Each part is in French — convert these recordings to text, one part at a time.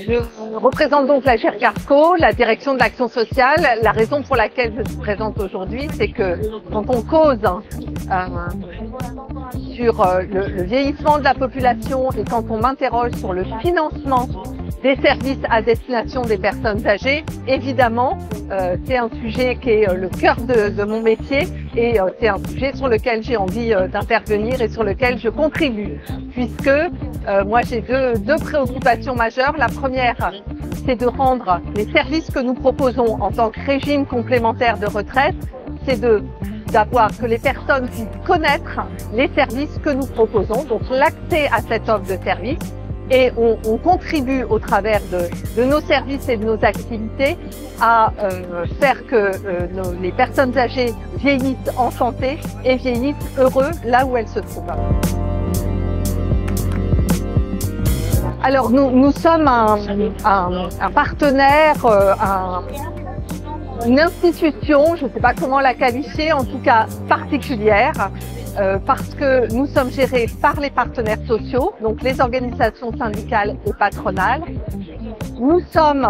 Je représente donc la GIR Carco, la direction de l'action sociale. La raison pour laquelle je suis présente aujourd'hui, c'est que quand on cause sur le vieillissement de la population et quand on m'interroge sur le financement des services à destination des personnes âgées, évidemment, c'est un sujet qui est le cœur de mon métier et c'est un sujet sur lequel j'ai envie d'intervenir et sur lequel je contribue, puisque moi j'ai deux préoccupations majeures. La première, c'est de rendre les services que nous proposons en tant que régime complémentaire de retraite, c'est d'avoir que les personnes puissent connaître les services que nous proposons, donc l'accès à cette offre de services. Et on contribue au travers de nos services et de nos activités à faire que les personnes âgées vieillissent en santé et vieillissent heureux là où elles se trouvent. Alors nous sommes un partenaire, une institution, je ne sais pas comment la qualifier, en tout cas particulière, parce que nous sommes gérés par les partenaires sociaux, donc les organisations syndicales et patronales. Nous sommes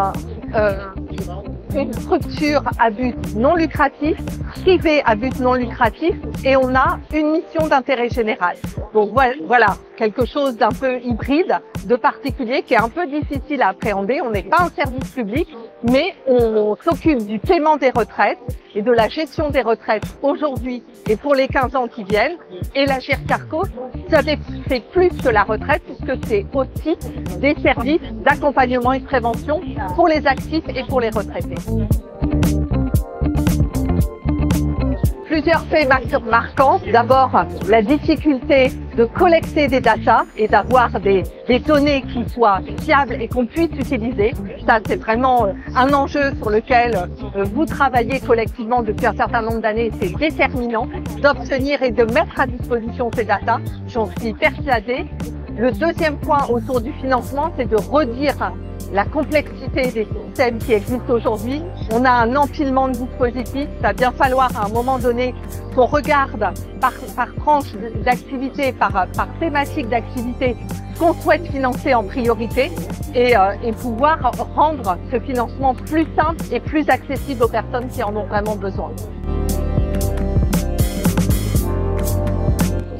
une structure à but non lucratif, privée à but non lucratif, et on a une mission d'intérêt général. Donc voilà, quelque chose d'un peu hybride, de particulier, qui est un peu difficile à appréhender. On n'est pas un service public, mais on s'occupe du paiement des retraites et de la gestion des retraites aujourd'hui et pour les 15 ans qui viennent. Et la GIR Carco, c'est plus que la retraite, puisque c'est aussi des services d'accompagnement et de prévention pour les actifs et pour les retraités. Plusieurs faits marquants. D'abord, la difficulté de collecter des datas et d'avoir des données qui soient fiables et qu'on puisse utiliser. Ça, c'est vraiment un enjeu sur lequel vous travaillez collectivement depuis un certain nombre d'années. C'est déterminant d'obtenir et de mettre à disposition ces datas. J'en suis persuadée. Le deuxième point autour du financement, c'est de redire la complexité des systèmes qui existent aujourd'hui. On a un empilement de dispositifs. Il va bien falloir à un moment donné qu'on regarde par tranche d'activité, par thématique d'activité, ce qu'on souhaite financer en priorité et pouvoir rendre ce financement plus simple et plus accessible aux personnes qui en ont vraiment besoin.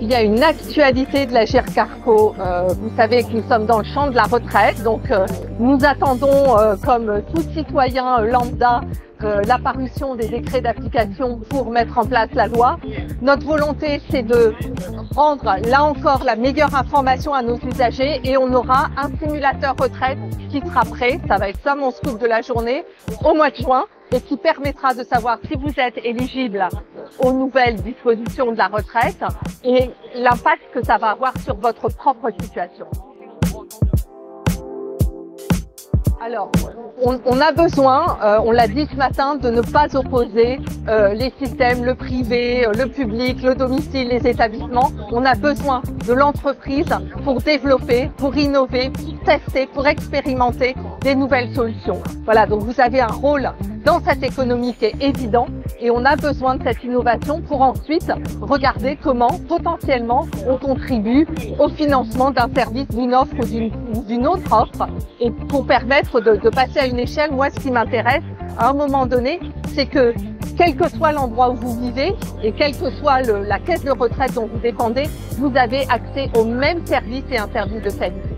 Il y a une actualité de la GIR Carco. Vous savez que nous sommes dans le champ de la retraite, donc nous attendons, comme tout citoyen lambda, la parution des décrets d'application pour mettre en place la loi. Notre volonté, c'est de rendre, là encore, la meilleure information à nos usagers et on aura un simulateur retraite qui sera prêt, ça va être ça mon scoop de la journée, au mois de juin, et qui permettra de savoir si vous êtes éligible aux nouvelles dispositions de la retraite et l'impact que ça va avoir sur votre propre situation. Alors, on a besoin, on l'a dit ce matin, de ne pas opposer les systèmes, le privé, le public, le domicile, les établissements. On a besoin de l'entreprise pour développer, pour innover, pour tester, pour expérimenter des nouvelles solutions. Voilà, donc vous avez un rôle dans cette économie qui est évident et on a besoin de cette innovation pour ensuite regarder comment potentiellement on contribue au financement d'un service, d'une offre ou d'une autre offre et pour permettre de passer à une échelle. Moi, ce qui m'intéresse à un moment donné, c'est que quel que soit l'endroit où vous vivez et quelle que soit la caisse de retraite dont vous dépendez, vous avez accès au même service et un service de qualité.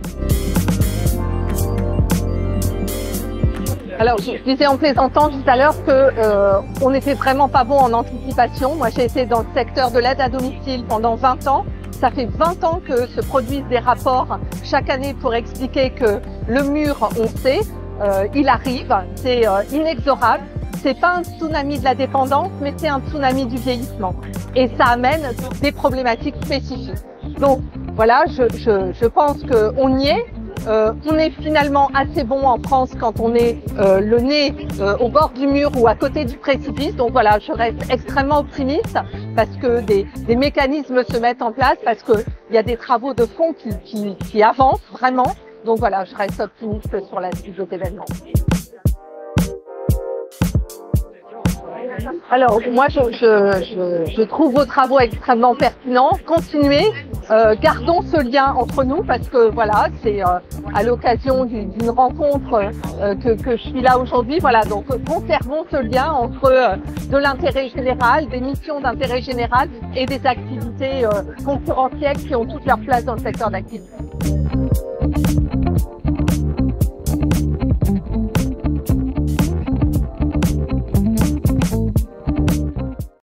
Alors, je disais en plaisantant tout à l'heure que on n'était vraiment pas bon en anticipation. Moi, j'ai été dans le secteur de l'aide à domicile pendant 20 ans. Ça fait 20 ans que se produisent des rapports chaque année pour expliquer que le mur, on sait, il arrive, c'est inexorable. C'est pas un tsunami de la dépendance, mais c'est un tsunami du vieillissement. Et ça amène des problématiques spécifiques. Donc, voilà, je pense qu'on y est. On est finalement assez bon en France quand on est le nez au bord du mur ou à côté du précipice. Donc voilà, je reste extrêmement optimiste parce que des mécanismes se mettent en place, parce qu'il y a des travaux de fond qui avancent vraiment. Donc voilà, je reste optimiste sur la suite de l'événement. Alors, moi, je trouve vos travaux extrêmement pertinents. Continuez, gardons ce lien entre nous parce que voilà, c'est à l'occasion d'une rencontre que je suis là aujourd'hui. Voilà, donc conservons ce lien entre de l'intérêt général, des missions d'intérêt général et des activités concurrentielles qui ont toute leur place dans le secteur d'activité.